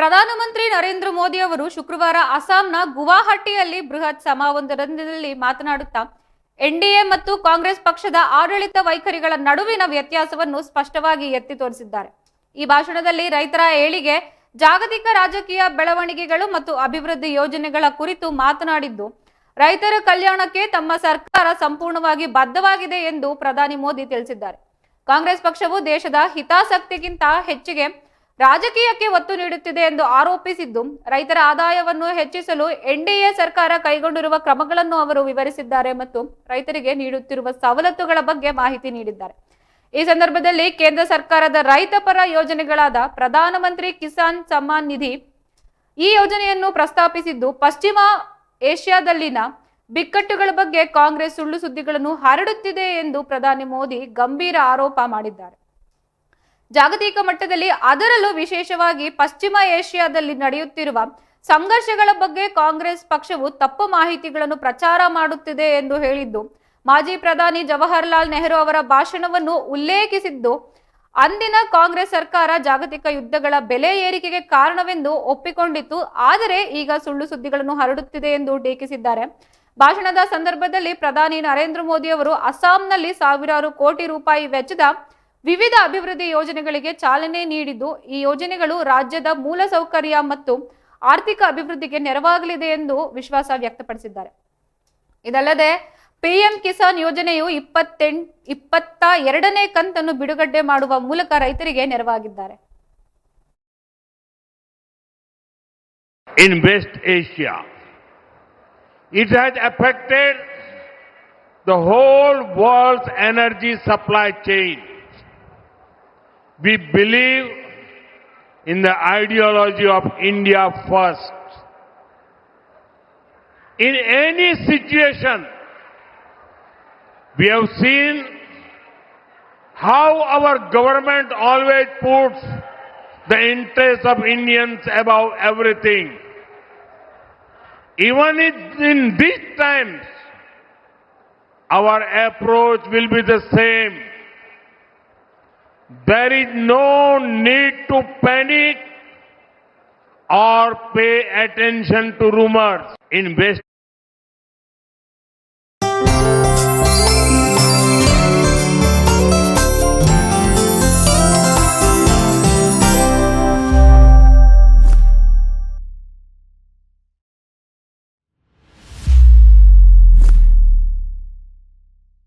ಪ್ರಧಾನಮಂತ್ರಿ ನರೇಂದ್ರ ಮೋದಿ ಅವರು ಶುಕ್ರವಾರ ಅಸ್ಸಾಂನ ಗುವಾಹಟಿಯಲ್ಲಿ ಬೃಹತ್ ಸಮಾವೇಶದಲ್ಲಿ ಮಾತನಾಡುತ್ತಾ ಎನ್ಡಿಎ ಮತ್ತು ಕಾಂಗ್ರೆಸ್ ಪಕ್ಷದ ಆಡಳಿತ ವೈಖರಿಗಳ ನಡುವಿನ ವ್ಯತ್ಯಾಸವನ್ನು ಸ್ಪಷ್ಟವಾಗಿ ಎತ್ತಿ ತೋರಿಸಿದ್ದಾರೆ. ಈ ಭಾಷಣದಲ್ಲಿ ರೈತರ ಏಳಿಗೆ, ಜಾಗತಿಕ ರಾಜಕೀಯ ಬೆಳವಣಿಗೆಗಳು ಮತ್ತು ಅಭಿವೃದ್ಧಿ ಯೋಜನೆಗಳ ಕುರಿತು ಮಾತನಾಡಿದ್ದು, ರೈತರ ಕಲ್ಯಾಣಕ್ಕೆ ತಮ್ಮ ಸರ್ಕಾರ ಸಂಪೂರ್ಣವಾಗಿ ಬದ್ಧವಾಗಿದೆ ಎಂದು ಪ್ರಧಾನಿ ಮೋದಿ ತಿಳಿಸಿದ್ದಾರೆ. ಕಾಂಗ್ರೆಸ್ ಪಕ್ಷವು ದೇಶದ ಹಿತಾಸಕ್ತಿಗಿಂತ ಹೆಚ್ಚಿಗೆ ರಾಜಕೀಯಕ್ಕೆ ಒತ್ತು ನೀಡುತ್ತಿದೆ ಎಂದು ಆರೋಪಿಸಿದ್ದು, ರೈತರ ಆದಾಯವನ್ನು ಹೆಚ್ಚಿಸಲು ಎನ್ಡಿಎ ಸರ್ಕಾರ ಕೈಗೊಂಡಿರುವ ಕ್ರಮಗಳನ್ನು ಅವರು ವಿವರಿಸಿದ್ದಾರೆ ಮತ್ತು ರೈತರಿಗೆ ನೀಡುತ್ತಿರುವ ಸವಲತ್ತುಗಳ ಬಗ್ಗೆ ಮಾಹಿತಿ ನೀಡಿದ್ದಾರೆ. ಈ ಸಂದರ್ಭದಲ್ಲಿ ಕೇಂದ್ರ ಸರ್ಕಾರದ ರೈತ ಪರ ಯೋಜನೆಗಳಾದ ಪ್ರಧಾನಮಂತ್ರಿ ಕಿಸಾನ್ ಸಮ್ಮಾನ್ ನಿಧಿ ಈ ಯೋಜನೆಯನ್ನು ಪ್ರಸ್ತಾಪಿಸಿದ್ದು, ಪಶ್ಚಿಮ ಏಷ್ಯಾದಲ್ಲಿನ ಬಿಕ್ಕಟ್ಟುಗಳ ಬಗ್ಗೆ ಕಾಂಗ್ರೆಸ್ ಸುಳ್ಳು ಸುದ್ದಿಗಳನ್ನು ಹರಡುತ್ತಿದೆ ಎಂದು ಪ್ರಧಾನಿ ಮೋದಿ ಗಂಭೀರ ಆರೋಪ ಮಾಡಿದ್ದಾರೆ. ಜಾಗತಿಕ ಮಟ್ಟದಲ್ಲಿ, ಅದರಲ್ಲೂ ವಿಶೇಷವಾಗಿ ಪಶ್ಚಿಮ ಏಷ್ಯಾದಲ್ಲಿ ನಡೆಯುತ್ತಿರುವ ಸಂಘರ್ಷಗಳ ಬಗ್ಗೆ ಕಾಂಗ್ರೆಸ್ ಪಕ್ಷವು ತಪ್ಪು ಮಾಹಿತಿಗಳನ್ನು ಪ್ರಚಾರ ಮಾಡುತ್ತಿದೆ ಎಂದು ಹೇಳಿದ್ದು, ಮಾಜಿ ಪ್ರಧಾನಿ ಜವಾಹರಲಾಲ್ ನೆಹರು ಅವರ ಭಾಷಣವನ್ನು ಉಲ್ಲೇಖಿಸಿದ್ದು, ಅಂದಿನ ಕಾಂಗ್ರೆಸ್ ಸರ್ಕಾರ ಜಾಗತಿಕ ಯುದ್ಧಗಳ ಬೆಲೆ ಏರಿಕೆಗೆ ಕಾರಣವೆಂದು ಒಪ್ಪಿಕೊಂಡಿತ್ತು, ಆದರೆ ಈಗ ಸುಳ್ಳು ಸುದ್ದಿಗಳನ್ನು ಹರಡುತ್ತಿದೆ ಎಂದು ಟೀಕಿಸಿದ್ದಾರೆ. ಭಾಷಣದ ಸಂದರ್ಭದಲ್ಲಿ ಪ್ರಧಾನಿ ನರೇಂದ್ರ ಮೋದಿ ಅವರು ಅಸ್ಸಾಂನಲ್ಲಿ ಸಾವಿರಾರು ಕೋಟಿ ರೂಪಾಯಿ ವೆಚ್ಚದ ವಿವಿಧ ಅಭಿವೃದ್ಧಿ ಯೋಜನೆಗಳಿಗೆ ಚಾಲನೆ ನೀಡಿದ್ದು, ಈ ಯೋಜನೆಗಳು ರಾಜ್ಯದ ಮೂಲಸೌಕರ್ಯ ಮತ್ತು ಆರ್ಥಿಕ ಅಭಿವೃದ್ಧಿಗೆ ನೆರವಾಗಲಿದೆ ಎಂದು ವಿಶ್ವಾಸ ವ್ಯಕ್ತಪಡಿಸಿದ್ದಾರೆ. ಇದಲ್ಲದೆ ಪಿಎಂ ಕಿಸಾನ್ ಯೋಜನೆಯು 22ನೇ ಕಂತನ್ನು ಬಿಡುಗಡೆ ಮಾಡುವ ಮೂಲಕ ರೈತರಿಗೆ ನೆರವಾಗಿದ್ದಾರೆ. In West Asia, it has affected the whole world's energy supply chain. We believe in the ideology of India first. In any situation, we have seen how our government always puts the interests of Indians above everything. Even in these times, our approach will be the same. There is no need to panic or pay attention to rumors. In West